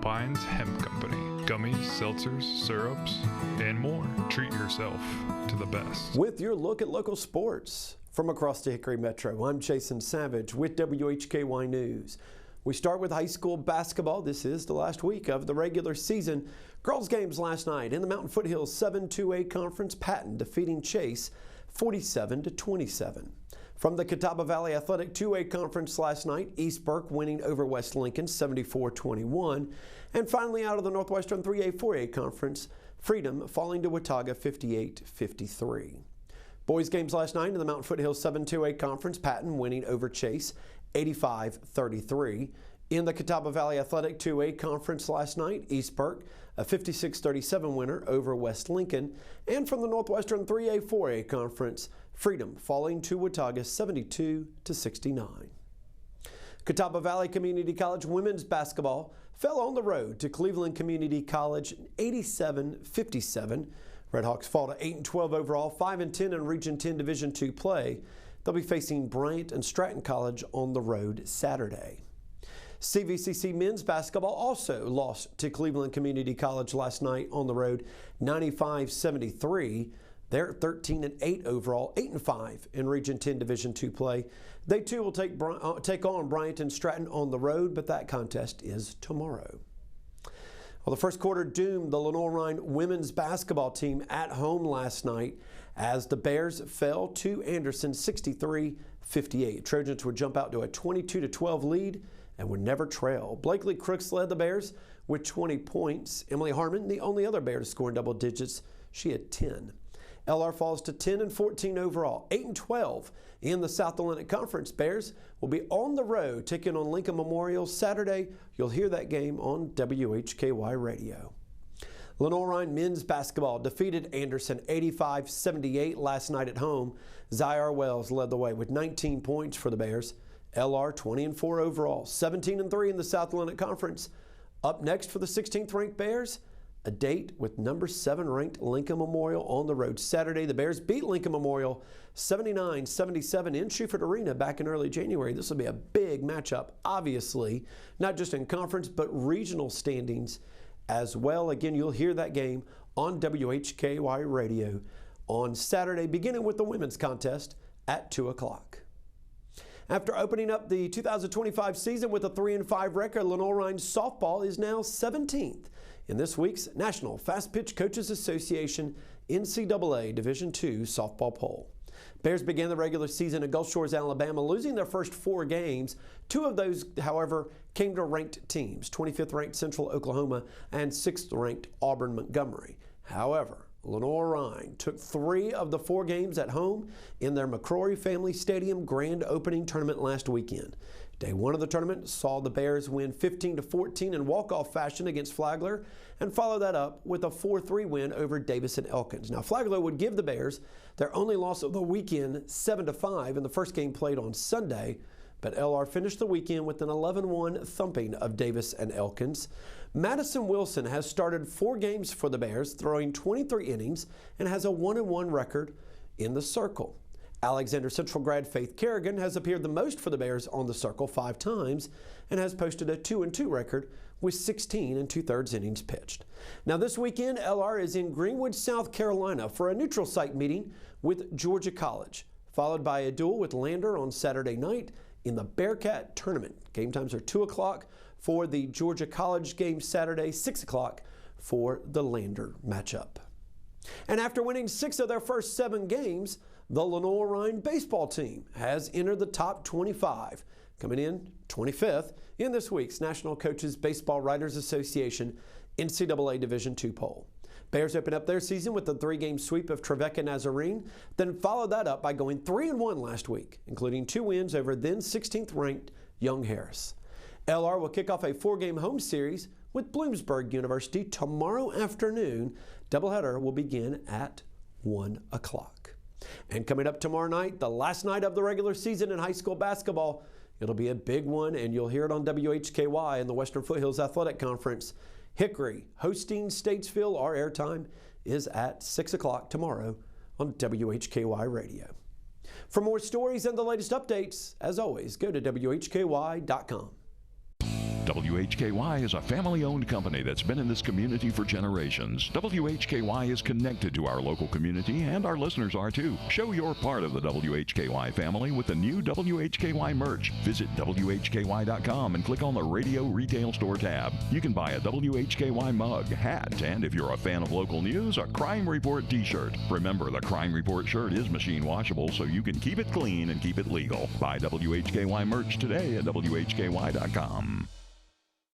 Alpine's Hemp Company. Gummies, seltzers, syrups, and more. Treat yourself to the best. With your look at local sports from across the Hickory Metro, I'm Jason Savage with WHKY News. We start with high school basketball. This is the last week of the regular season. Girls games last night in the Mountain Foothills 7-2A Conference. Patton defeating Chase 47-27. From the Catawba Valley Athletic 2A Conference last night, East Burke winning over West Lincoln 74-21. And finally out of the Northwestern 3A-4A Conference, Freedom falling to Watauga 58-53. Boys games last night in the Mountain Foothills 7-2A Conference, Patton winning over Chase 85-33. In the Catawba Valley Athletic 2A Conference last night, East Burke a 56-37 winner over West Lincoln. And from the Northwestern 3A-4A Conference, Freedom falling to Watauga 72-69. Catawba Valley Community College women's basketball fell on the road to Cleveland Community College 87-57. Redhawks fall to 8-12 overall, 5-10 in Region 10 Division II play. They'll be facing Bryant and Stratton College on the road Saturday. CVCC men's basketball also lost to Cleveland Community College last night on the road 95-73. They're 13-8 overall, 8-5 in Region 10 Division II play. They too will take on Bryant and Stratton on the road, but that contest is tomorrow. Well, the first quarter doomed the Lenoir-Rhyne women's basketball team at home last night as the Bears fell to Anderson 63-58. Trojans would jump out to a 22-12 lead and would never trail. Blakely Crooks led the Bears with 20 points. Emily Harmon, the only other Bear to score in double digits, she had 10. LR falls to 10-14 overall, 8-12 in the South Atlantic Conference. Bears will be on the road taking on Lincoln Memorial Saturday. You'll hear that game on WHKY Radio. Lenoir-Rhyne men's basketball defeated Anderson 85-78 last night at home. Zyar Wells led the way with 19 points for the Bears. LR 20-4 overall, 17-3 in the South Atlantic Conference. Up next for the 16th ranked Bears, a date with number 7 ranked Lincoln Memorial on the road Saturday. The Bears beat Lincoln Memorial 79-77 in Schufert Arena back in early January. This will be a big matchup, obviously, not just in conference but regional standings as well. Again, you'll hear that game on WHKY Radio on Saturday, beginning with the women's contest at 2 o'clock. After opening up the 2025 season with a 3-5 record, Lenoir-Rhyne softball is now 17th in this week's National Fast Pitch Coaches Association NCAA Division II softball poll. Bears began the regular season at Gulf Shores, Alabama, losing their first 4 games. 2 of those, however, came to ranked teams, 25th ranked Central Oklahoma and 6th ranked Auburn Montgomery. However, Lenoir-Rhyne took 3 of the 4 games at home in their McCrory Family Stadium grand opening tournament last weekend. Day 1 of the tournament saw the Bears win 15-14 in walk-off fashion against Flagler and follow that up with a 4-3 win over Davis and Elkins. Now, Flagler would give the Bears their only loss of the weekend 7-5 in the first game played on Sunday, but LR finished the weekend with an 11-1 thumping of Davis and Elkins. Madison Wilson has started 4 games for the Bears, throwing 23 innings, and has a 1-1 record in the circle. Alexander Central grad Faith Kerrigan has appeared the most for the Bears on the circle 5 times and has posted a 2-2 record with 16 2/3 innings pitched. Now this weekend, LR is in Greenwood, South Carolina for a neutral site meeting with Georgia College, followed by a duel with Lander on Saturday night in the Bearcat Tournament. Game times are 2 o'clock for the Georgia College game Saturday, 6 o'clock for the Lander matchup. And after winning 6 of their first 7 games, the Lenoir-Rhyne baseball team has entered the top 25, coming in 25th in this week's National Coaches Baseball Writers Association NCAA Division II poll. Bears opened up their season with a 3-game sweep of Trevecca Nazarene, then followed that up by going 3-1 last week, including 2 wins over then 16th ranked Young Harris. LR will kick off a 4-game home series with Bloomsburg University tomorrow afternoon. Doubleheader will begin at 1 o'clock. And coming up tomorrow night, the last night of the regular season in high school basketball, it'll be a big one, and you'll hear it on WHKY in the Western Foothills Athletic Conference. Hickory hosting Statesville. Our airtime is at 6 o'clock tomorrow on WHKY Radio. For more stories and the latest updates, as always, go to WHKY.com. WHKY is a family-owned company that's been in this community for generations. WHKY is connected to our local community, and our listeners are too. Show your part of the WHKY family with the new WHKY merch. Visit WHKY.com and click on the Radio Retail Store tab. You can buy a WHKY mug, hat, and if you're a fan of local news, a Crime Report t-shirt. Remember, the Crime Report shirt is machine washable, so you can keep it clean and keep it legal. Buy WHKY merch today at WHKY.com.